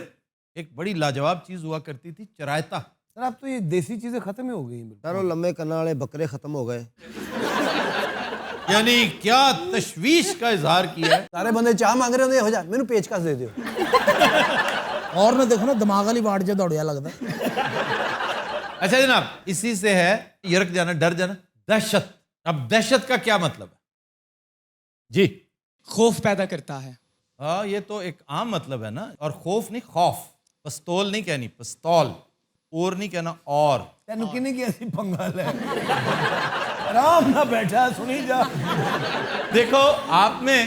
एक बड़ी लाजवाब चीज़ हुआ करती थी, चरायता। सर अब तो ये देसी चीजें खत्म ही हो गई। सर वो लंबे कन्ना वाले बकरे खत्म हो गए। यानी क्या तशवीश का इजहार किया है। सारे बंदे चाह मांग रहे होंगे, हो जा मैनू पेचकस दे दियो। और ना देखो ना, दिमाग वाली वार्ड जो दौड़िया लगता। अच्छा जनाब, इसी से है यरक जाना, डर जाना, दहशत। अब दहशत का क्या मतलब है जी? खौफ पैदा करता है। हाँ, ये तो एक आम मतलब है ना। और खौफ नहीं, खौफ। पस्तौल नहीं कहनी, पस्तौल। और नहीं कहना और। तेन किने की ऐसी पंगा ले, आराम ना बैठा सुनी जा। देखो, आप में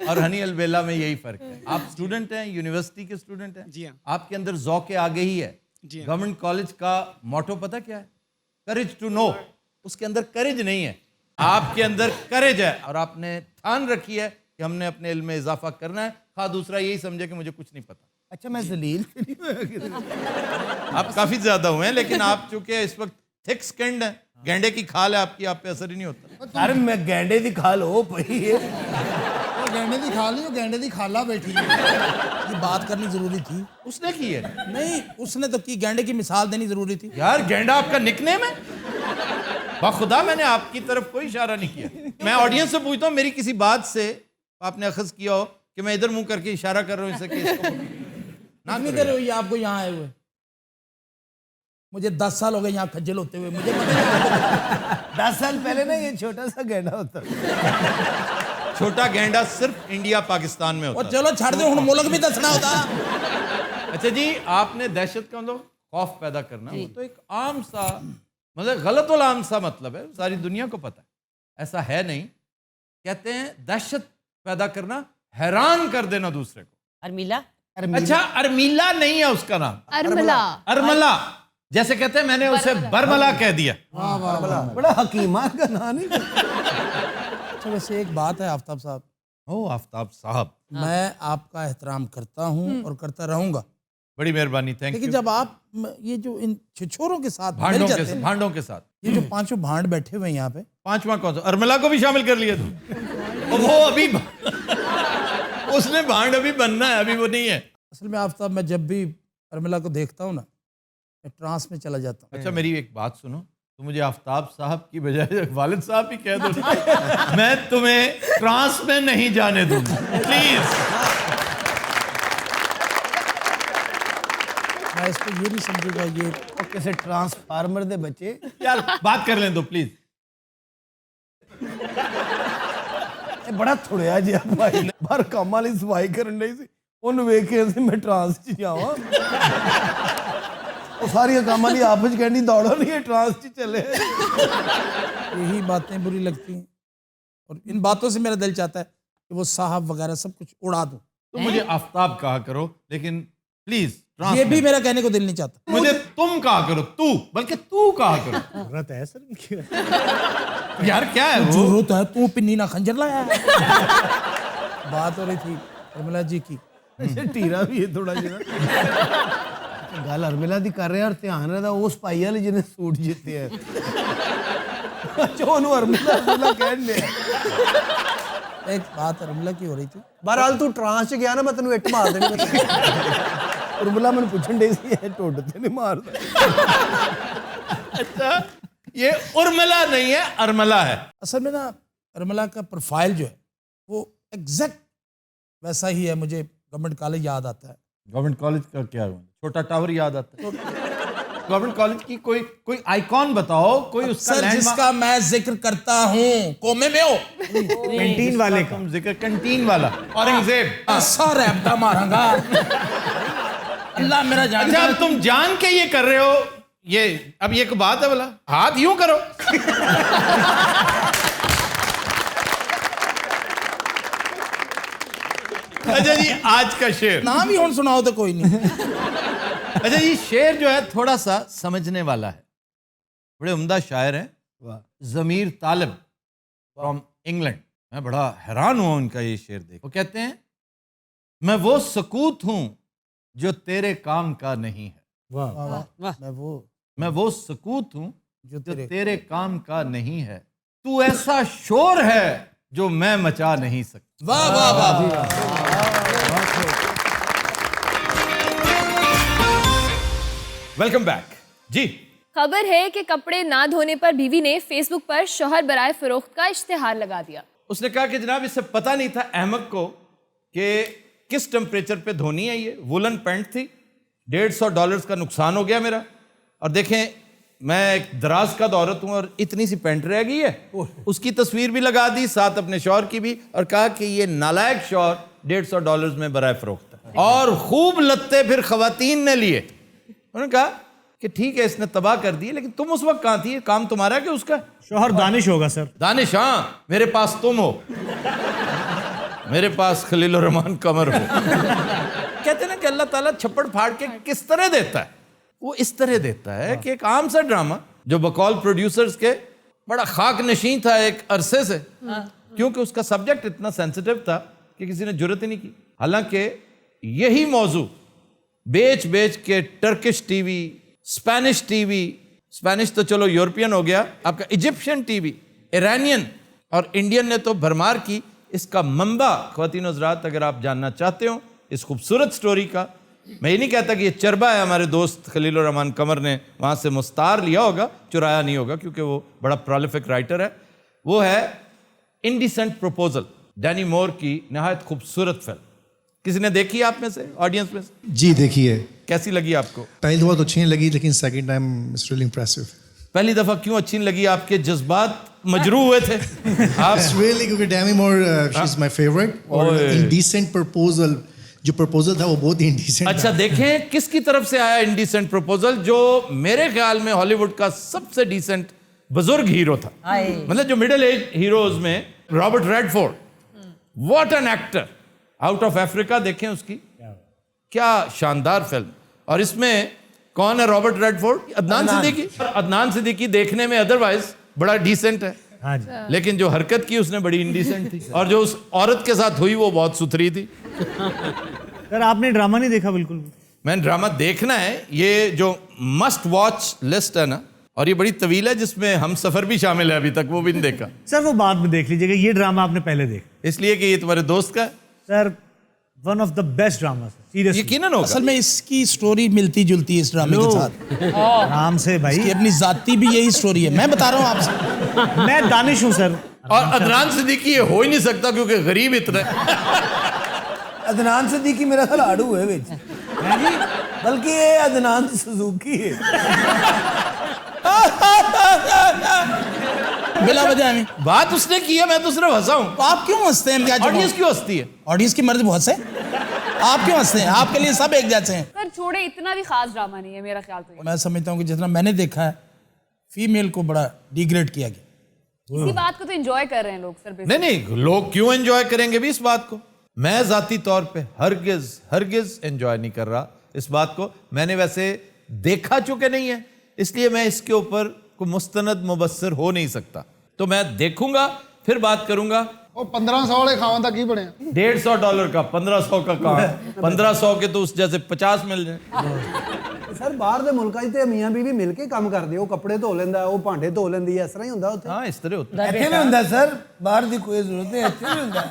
और हनी अलबेला में यही फर्क है। आप स्टूडेंट हैं, यूनिवर्सिटी के स्टूडेंट हैं। जी हाँ। आपके अंदर ज़ौक़ आगे ही है। जी हाँ। गवर्नमेंट कॉलेज का मोटो पता क्या है? Courage to know. उसके अंदर करेज नहीं है, आपके अंदर करेज है। और आपने ठान रखी है कि हमने अपने इल्म में इजाफा करना है, खा दूसरा यही समझे कि मुझे कुछ नहीं पता। अच्छा मैं जलील तो नहीं हुआ आप काफी ज्यादा हुए हैं, लेकिन आप चूंकि इस वक्त थिक स्किन्ड हैं, गेंडे की खाल है आपकी, आप पे असर ही नहीं होता। अरे मैं गेंडे दी खाल हो पई है वो गेंडे दी खाल नहीं, वो गेंडे दी खाला बैठी है। ये बात करनी जरूरी थी। उसने की है नहीं, उसने तो की, गैंडे की मिसाल देनी जरूरी थी। यार, गेंडा आपका निकनेम है? बाखुदा मैंने आपकी तरफ कोई इशारा नहीं किया। मैं ऑडियंस से पूछता हूँ, मेरी किसी बात से आपने अखज़ किया हो कि मैं इधर मुंह करके इशारा कर रहा हूँ इससे कि इसको ना कितनी करो देर यार। हुई आपको यहाँ आए हुए? मुझे 10 साल हो गए यहाँ खज्जल होते हुए, मुझे पता नहीं। 10 साल पहले ना ये छोटा सा गेंडा होता छोटा गेंडा सिर्फ इंडिया पाकिस्तान में होता और है। चलो छड़ दे, हुण मुल्क भी दसना होता। अच्छा जी, आपने दहशत का मतलब खौफ पैदा करना, वो तो एक आम सा मतलब गलत वाला आम सा मतलब है, सारी दुनिया को पता है, ऐसा है नहीं। कहते हैं दहशत पैदा करना, हैरान कर देना दूसरे को। अरमीला अच्छा, अरमीला नहीं है उसका नाम, अरमला। अरमला। जैसे कहते हैं मैंने उसे बरमला कह दिया। बड़ा हकीमा का नाम नहीं। अच्छा वैसे एक बात है आफ्ताब साहब, ओ आफ्ताब साहब, मैं आपका एहतराम करता हूँ और करता रहूंगा, बड़ी मेहरबानी, थैंक लेकिन यू। जब आप ये जो इन छिछोरों के साथ मिल भांडों जाते के हैं, भांडों के साथ, ये जो पांचों भांड बैठे हुए हैं यहाँ पे, पांचवा कौन सा? अरमला को भी शामिल कर लिया तू? वो अभी उसने भांड अभी बनना है, अभी वो नहीं है। असल में आफ्ताब, मैं जब भी अरमिला को देखता हूँ ना, मैं ट्रांस में चला जाता हूँ। अच्छा मेरी एक बात सुनो, तो मुझे आफ्ताब साहब की बजाय वालिद साहब ही कह दो। मैं तुम्हें ट्रांस में नहीं जाने दूंगा, प्लीज। मैं इसको ये नहीं समझूंगा ये ਉਹ ਕਿਸੇ ਟਰਾਂਸਫਾਰਮਰ ਦੇ ਬੱਚੇ यार बात कर लें दो प्लीज। ਇਹ ਬੜਾ ਥੁੜਿਆ ਜਿਹਾ ਭਾਈ ਨੇ ਬਾਹਰ ਕੰਮ ਵਾਲੀ ਸਫਾਈ ਕਰਨ ਲਈ ਸੀ, ਉਹਨੂੰ ਵੇਖ ਕੇ ਅਸੀਂ ਮੈਂ ਟਰਾਂਸ 'ਚ ਜਾਵਾਂ। ਉਹ ਸਾਰੀਆਂ ਕੰਮ ਵਾਲੀ ਆਪਸ 'ਚ ਕਹਿੰਦੀ ਦੌੜੋ ਨਹੀਂ, ਇਹ ਟਰਾਂਸ 'ਚ ਚੱਲੇ। यही बातें बुरी लगती हैं, और इन बातों से मेरा दिल चाहता है कि वो साहब वगैरह सब कुछ उड़ा दूं। तो मुझे आफ्ताब कहा करो, लेकिन प्लीज ये भी मेरा कहने को दिल नहीं चाहता। मुझे तुम कहा करो, तू, बल्कि तू कहा करो। जरूरत है सर इनकी। यार क्या है वो? जरूरत है, तू पिन्नी ना खंजर लाया है। बात हो रही थी अरमिला जी की। ਢੀਰਾ ਵੀ ਹੈ ਥੋੜਾ ਜਿਹਾ। ਗੱਲ ਅਰਮਿਲਾ ਦੀ ਕਰ ਰਹੇ ਆ, ਔਰ ਧਿਆਨ ਰੱਖਦਾ ਉਸ ਭਾਈ ਵਾਲੇ ਜਿਹਨੇ ਸੂਟ ਜਿੱਤਿਆ। ਉਹਨੂੰ ਅਰਮਿਲਾ ਕਹਿਣ ਡਿਆ। एक बात अरमिला की हो रही थी। ਬਹਰਾਲ ਤੂੰ ਟਰਾਂਸ 'ਚ ਗਿਆ ਨਾ, ਮੈਂ ਤੈਨੂੰ ਇੱਟ ਮਾਰ ਦੇਣੀ। ਅਰਮਿਲਾ ਮੈਨੂੰ ਪੁੱਛਣ ਡਈ ਸੀ, ਇਹ ਢੁੱਡ ਤੇ ਨਹੀਂ ਮਾਰਦਾ। अच्छा, ये उर्मिला नहीं है, अरमला है। असल में ना अरमिला का प्रोफाइल जो है वो एग्जैक्ट वैसा ही है। मुझे गवर्नमेंट कॉलेज याद आता है। गवर्नमेंट कॉलेज का क्या? छोटा टावर याद आता है। गवर्नमेंट कॉलेज की कोई आइकॉन बताओ, कोई उसका सर जिसका मैं जिक्र करता हूँ, कोमे में हो कैंटीन वाले का जिक्र, कैंटीन वाला औरंगजेब। ऐसा रैपटा मारूंगा अल्लाह मेरा जान। अच्छा, अब तुम जान के ये कर रहे हो? ये अब ये एक बात है बोला, हाथ यूं करो। अच्छा जी, आज का शेर ना भी हुन सुनाओ तो कोई नहीं। अच्छा ये शेर जो है थोड़ा सा समझने वाला है, बड़े उम्दा शायर हैं, ज़मीर तालिब फ्रॉम इंग्लैंड। मैं बड़ा हैरान हुआ उनका ये शेर देख। वो कहते हैं, मैं वो सकूत हूं जो तेरे काम का नहीं है। मैं वो सकूत हूं जो तेरे काम का नहीं है। तू ऐसा शोर है जो मैं मचा नहीं सकता। वाह वाह वाह। वेलकम बैक जी। खबर है कि कपड़े ना धोने पर बीवी ने फेसबुक पर शौहर बराए फरोख्त का इश्तिहार लगा दिया। उसने कहा कि जनाब इससे पता नहीं था अहमद को कि किस टेम्परेचर पे धोनी है। ये वुलन पैंट थी, $150 का नुकसान हो गया मेरा। और देखें, मैं एक दराज का औरत हूँ और इतनी सी पैंट रह गई है। उसकी तस्वीर भी लगा दी, साथ अपने शौहर की भी, और कहा कि ये नालायक शौहर $150 में बराए फरोख्त है। और खूब लत्ते फिर खवातीन ने लिए। उन्होंने कहा कि ठीक है इसने तबाह कर दिए, लेकिन तुम उस वक्त कहाँ थी? काम तुम्हारा कि उसका? शौहर दानिश होगा सर। दानिश, हाँ, मेरे पास तुम हो, मेरे पास खलील रहमान कमर हो। कहते ना कि अल्लाह ताला छप्पड़ फाड़ के किस तरह देता है, वो इस तरह देता है कि एक आम सा ड्रामा जो बकौल प्रोड्यूसर्स के बड़ा खाक नशीं था एक अरसे से, क्योंकि उसका सब्जेक्ट इतना सेंसिटिव था कि किसी ने जुर्रत ही नहीं की। हालांकि यही मौजू बेच बेच के Turkish TV, Spanish TV, Spanish तो चलो यूरोपियन हो गया, आपका इजिप्शियन टीवी, ईरानियन और इंडियन ने तो भरमार की। इसका मंबा ख्वातीन हज़रात अगर आप जानना चाहते हो इस खूबसूरत स्टोरी का, मैं ये नहीं कहता कि ये चरबा है, हमारे दोस्त खलील रहमान कमर ने वहाँ से मुस्तार लिया होगा, चुराया नहीं होगा, क्योंकि वो बड़ा प्रोलिफिक राइटर है। वो है इंडिसेंट प्रपोजल, डैनी मोर की नहायत खूबसूरत फिल्म। किसी ने देखी आप में से, ऑडियंस में से? जी देखिए। कैसी लगी आपको? पहली दफ़ा तो अच्छी नहीं लगी, लेकिन second time it's really impressive. पहली दफा क्यों अच्छी नहीं लगी? आपके जज्बात मजरू हुए थे आप? रियली, क्योंकि Demi Moore she is my favourite, और इंडिसेंट प्रपोजल, जो प्रपोजल था वो बहुत ही इंडिसेंट। अच्छा, देखें किसकी तरफ से आया इंडिसेंट प्रपोजल, जो मेरे ख्याल में हॉलीवुड का सबसे डिसेंट बुजुर्ग हीरो था। मतलब जो मिडिल एज हीरोज में Robert Redford, what an actor, out of Africa देखें उसकी क्या शानदार फिल्म। और इसमें कौन है रॉबर्ट रेडफोर्ड? अदनान सिद्दीकी। अदनान सिद्दीकी देखने में अदरवाइज बड़ा डिसेंट है, लेकिन जो हरकत की उसने बड़ी इंडिसेंट थी, और जो उस औरत के साथ हुई वो बहुत सुथरी थी। सर आपने ड्रामा नहीं देखा? बिल्कुल मैंने ड्रामा देखना है, ये जो मस्ट वॉच लिस्ट है ना, और ये बड़ी तवील है, जिसमें हम सफर भी शामिल है, अभी तक वो भी नहीं देखा। सर वो बाद में देख लीजिएगा, ये ड्रामा आपने पहले देखा। इसलिए कि ये तुम्हारे दोस्त का है? Sir one of the best drama, seriously. यकीनन होगा। असल में इसकी स्टोरी मिलती जुलती है इस ड्रामे के साथ। आराम से भाई, इसकी अपनी जाती भी यही स्टोरी है, मैं बता रहा हूँ आपसे। मैं दानिश हूँ सर। और अदनान सिद्दीकी ये हो ही नहीं सकता, क्योंकि गरीब इतना अदनान सिद्दीकी मेरा ख्याल आड़ू है विच, बल्कि ये अदनान सुजुकी है। बिला वजह में बात उसने की है, मैं तो सिर्फ हंसा हूं। आप क्यों हंसते हैं? ऑडियंस क्यों हंसती है? ऑडियंस की मर्जी बहुत से, आप क्यों हंसते हैं? आपके लिए सब एक जैसे हैं। सर छोड़े, इतना भी खास ड्रामा नहीं है मेरा ख्याल तो। मैं समझता हूँ कि जितना मैंने देखा है, फीमेल को बड़ा डिग्रेड किया गया। इसी बात को तो एंजॉय कर रहे हैं लोग सर। नहीं नहीं, लोग क्यों एंजॉय करेंगे भी इस बात को? मैं जाती तौर पे हरगिज एंजॉय नहीं कर रहा इस बात को। मैंने वैसे देखा चुके नहीं है, इसलिए मैं इसके ऊपर को मुस्तनद मुबस्सिर हो नहीं सकता। तो मैं देखूंगा फिर बात करूंगा। वो 1500 वाले खावन तक ही बने $150 का 1500 का कहाँ? 1500 के तो उस जैसे 50 मिल जाए। सर बाहर ਦੇ ਮੁਲਕਾਂ 'ਚ ਤੇ ਮੀਆਂ ਬੀਵੀ ਮਿਲ ਕੇ ਕੰਮ ਕਰਦੇ, ਉਹ ਕੱਪੜੇ ਧੋ ਲੈਂਦਾ, ਉਹ ਭਾਂਡੇ ਧੋ ਲੈਂਦੀ ਹੈ, ਇਸ ਤਰ੍ਹਾਂ ਹੀ ਹੁੰਦਾ ਉੱਥੇ। ਹਾਂ ਇਸ ਤਰ੍ਹਾਂ ਹੁੰਦਾ ਹੈ। ਇੱਥੇ ਵੀ ਹੁੰਦਾ ਸਰ, ਬਾਹਰ ਦੀ ਕੋਈ ਜ਼ਰੂਰਤ ਨਹੀਂ, ਇੱਥੇ ਵੀ ਹੁੰਦਾ ਹੈ।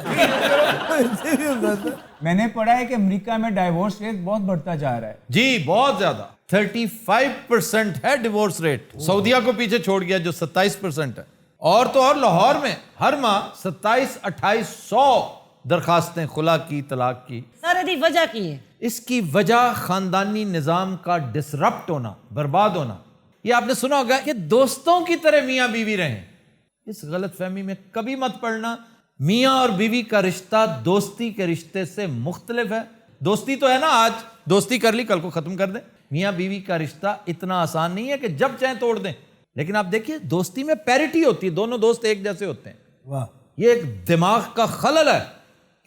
ਇੱਥੇ ਵੀ ਹੁੰਦਾ ਸਰ। मैंने पढ़ा है कि अमेरिका में डाइवोर्स रेट बहुत बढ़ता जा रहा है। जी बहुत ज्यादा, 35% है डिवोर्स रेट। सऊदीया को पीछे छोड़ गया जो 27% है। और तो और लाहौर में हर माह 27-2800 दरखास्तें खुला की, तलाक की। सर यदि वजह की है? इसकी वजह खानदानी निजाम का डिसरप्ट होना, बर्बाद होना। ये आपने सुना होगा कि दोस्तों की तरह मियाँ बीवी रहें। इस गलत फहमी में कभी मत पड़ना। मियाँ और बीवी का रिश्ता दोस्ती के रिश्ते से मुख्तलिफ है। दोस्ती तो है ना, आज दोस्ती कर ली कल को खत्म कर दें। मियाँ बीवी का रिश्ता इतना आसान नहीं है कि जब चाहे तोड़ दें। लेकिन आप देखिए दोस्ती में पैरिटी होती है, दोनों दोस्त एक जैसे होते हैं। वाह, ये एक दिमाग का खलल है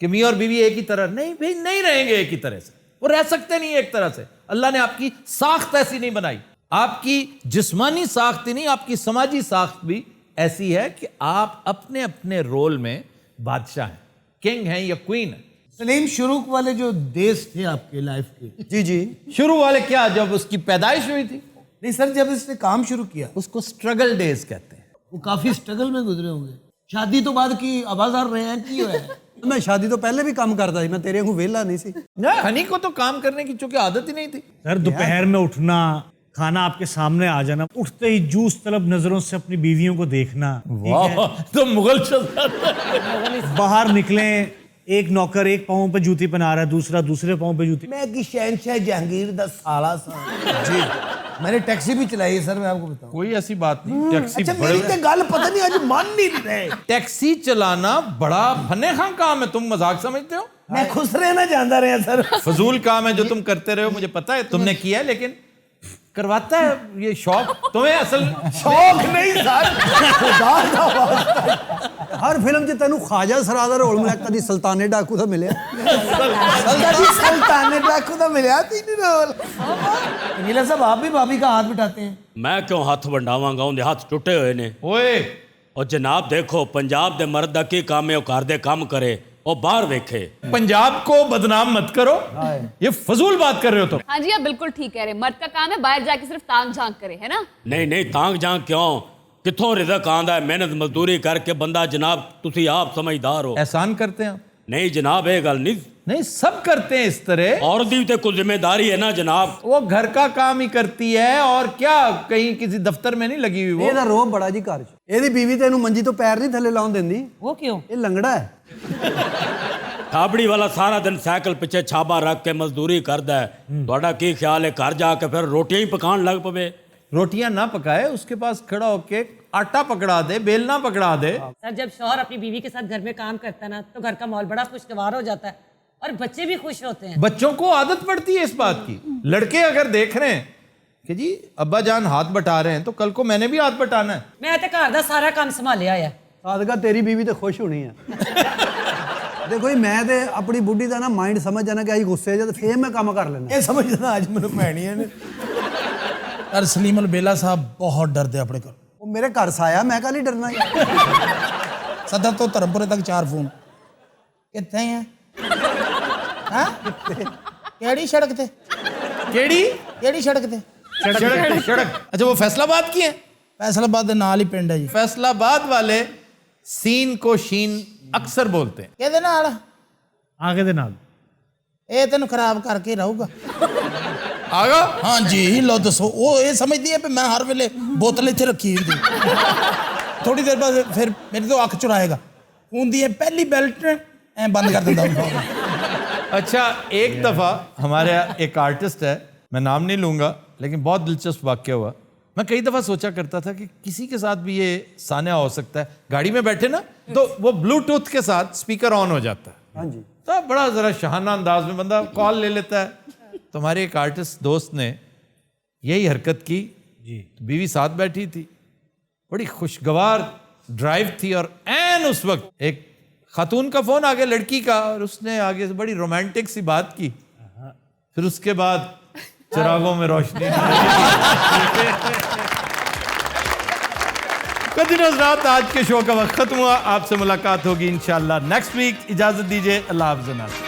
कि मियाँ और बीवी एक ही तरह नहीं, भाई नहीं रहेंगे एक ही तरह से, वो रह सकते नहीं एक तरह से। अल्लाह ने आपकी साख्त ऐसी नहीं बनाई। आपकी जिस्मानी साख्त ही नहीं, आपकी समाजी साख्त भी ऐसी है कि आप अपने अपने रोल में बादशाह हैं, किंग हैं या क्वीन है। सलीम, शुरू वाले जो देश थे आपके लाइफ के, जी जी, शुरू वाले क्या, जब उसकी पैदाइश हुई थी? नहीं सर, जब इसने काम शुरू किया उसको स्ट्रगल डेज कहते हैं। वो काफी स्ट्रगल में गुजरे होंगे। शादी तो बाद की आवाज आ रहे हैं की है। मैं शादी तो पहले भी काम करता थी, मैं तेरे को वेला नहीं सी। हनी को तो काम करने की चूंकि आदत ही नहीं थी। सर दोपहर में उठना, खाना आपके सामने आ जाना, उठते ही जूस तलब नजरों से अपनी बीवियों को देखना। वाह, तो मुगल शहजादा। बाहर निकले, एक नौकर एक पाँव पे जूती पहना रहा है, दूसरा दूसरे पाँव पे जूती। मैं कि शहनशाह जहांगीर दा साला सा जी। मैंने टैक्सी भी चलाई है सर, मैं आपको बताऊं। कोई ऐसी बात नहीं। टैक्सी अच्छा, मेरी तो गल पता नहीं आज मान नहीं रहे। टैक्सी चलाना बड़ा फने खां काम है, तुम मजाक समझते हो? मैं खुश रहना जानता रहा सर। फजूल काम है जो तुम करते रहे हो, मुझे पता है तुमने किया है, लेकिन करवाता है ये शौक तुम्हें। असल शौक नहीं सर, हर फिल्म च तेनू ख्वाजा सरादा रोल मिला, कभी सुल्ताने डाकू दा मिले, कभी सुल्ताने डाकू दा मिले, तीन रोल। नीला साहब, आप भी भाभी का हाथ बिठाते हैं? मैं क्यों हाथ वंडावांगा, उनके हाथ टुटे हुए ने। ओए और जनाब देखो पंजाब दे मर्द दा की काम है वो घर दे काम करे और बाहर वेखे। पंजाब को बदनाम मत करो, ये फजूल बात कर रहे हो तुम। हाँ जी आप बिल्कुल ठीक कह रहे हैं, मर्द का काम है बाहर जाके सिर्फ तांग झांक करे, है ना? नहीं नहीं तांग जांग क्यों, किथों रिज़्क आंदा है, मेहनत मजदूरी करके बंदा। जनाब तुसी आप समझदार हो। एहसान करते हैं आप? नहीं जनाब ये गल नहीं सब करते हैं इस तरह। औरत दी तो कुछ जिम्मेदारी है ना जनाब। वो घर का काम ही करती है और क्या कहीं किसी दफ्तर में नहीं लगी हुई। ਇਹਦਾ ਰੋਹ ਬੜਾ ਜੀ ਘਰ 'ਚ। ਇਹਦੀ ਬੀਵੀ ਤੇ ਇਹਨੂੰ ਮੰਜੀ ਤੋਂ ਪੈਰ ਨਹੀਂ ਥੱਲੇ ਲਾਉਣ ਦਿੰਦੀ। वो क्यों? ਇਹ ਲੰਗੜਾ ਹੈ। छाबड़ी वाला सारा दिन साइकिल पीछे छाबा रख के मजदूरी करदा है। ਤੁਹਾਡਾ ਕੀ ख्याल है घर जाके फिर रोटियां ही पकान लग पवे? रोटियां ना पकाए, उसके पास खड़ा होके आटा पकड़ा दे, बेलना पकड़ा दे। सर जब शौहर अपनी बीवी के साथ घर में काम करता है ना तो घर का माहौल बड़ा खुशगवार हो जाता है और बच्चे भी खुश होते हैं। बच्चों को आदत पड़ती है इस बात की। लड़के अगर देख रहे हैं कि जी अब्बा जान हाथ बटा रहे हैं तो कल को मैंने भी हाथ बटाना है। मैं तो घर दा सारा काम संभालिया है। ਸਾਦਕਾ ਤੇਰੀ ਬੀਵੀ ਤੇ ਖੁਸ਼ ਹੋਣੀ ਆ। ਦੇਖੋ ਜੀ ਮੈਂ ਤੇ ਆਪਣੀ ਬੁੱਢੀ ਦਾ ਨਾ ਮਾਈਂਡ ਸਮਝ ਜਾਣਾ ਕਿ ਆਈ ਗੁੱਸੇ ਜਦ ਫੇਰ ਮੈਂ ਕੰਮ ਕਰ ਲੈਣਾ। ਇਹ ਸਮਝਦਾ ਅੱਜ ਮੈਨੂੰ ਪੈਣੀ ਹੈ ਪਰ ਸਲੀਮ ਅਲ ਬੇਲਾ ਸਾਹਿਬ ਬਹੁਤ ਡਰਦੇ ਆਪਣੇ ਕੋਲ। ਉਹ ਮੇਰੇ ਘਰ ਸਾਇਆ, ਮੈਂ ਕਾਹਲੀ ਡਰਨਾ ਯਾਰ। ਸਦਰ ਤੋਂ ਧਰਮਪੁਰੇ ਤੱਕ 4 ਫੋਨ। ਕਿੱਥੇ ਆ? ਹਾਂ ਕਿਹੜੀ ਸੜਕ ਤੇ? ਕਿਹੜੀ ਸੜਕ ਤੇ? सड़क। अच्छा वो फैसलाबाद की है? फैसलाबाद ਦੇ ਨਾਲ ਹੀ ਪਿੰਡ ਹੈ ਜੀ। फैसलाबाद वाले सीन को शीन अक्सर बोलते हैं। ਕਿਹਦੇ ਨਾਲ? आगे दे नाल ਇਹ ਤੈਨੂੰ ਖਰਾਬ ਕਰਕੇ ਰਹੂਗਾ। आगा? हाँ जी लो दसो वो ये समझती है मैं हर वेले बोतल इत्थे रखी हुंदी। थोड़ी देर बाद फिर मेरी तो अख चुराएगा हुंदी है पहली बेल्ट ऐ बंद कर दिंदा हुंदा। अच्छा एक दफ़ा हमारे एक आर्टिस्ट है, मैं नाम नहीं लूँगा, लेकिन बहुत दिलचस्प वाक़या हुआ। मैं कई दफ़ा सोचा करता था कि किसी के साथ भी ये सान्या हो सकता है। गाड़ी में बैठे ना तो वो ब्लूटूथ के साथ स्पीकर ऑन हो जाता है। हाँ जी। तो बड़ा ज़रा शहाना अंदाज में बंदा कॉल ले लेता है। तो हमारे एक आर्टिस्ट दोस्त ने यही हरकत की जी। तो बीवी साथ बैठी थी, बड़ी खुशगवार ड्राइव थी और ऐन उस वक्त एक खातून का फ़ोन आ गया लड़की का और उसने आगे से बड़ी रोमांटिक सी बात की। फिर उसके बाद चिरागों में रोशनी। कदीर हज़रात आज के शो का वक्त ख़त्म हुआ। आपसे मुलाकात होगी इंशाअल्लाह नेक्स्ट वीक। इजाज़त दीजिए, अल्लाह हाफ़िज़।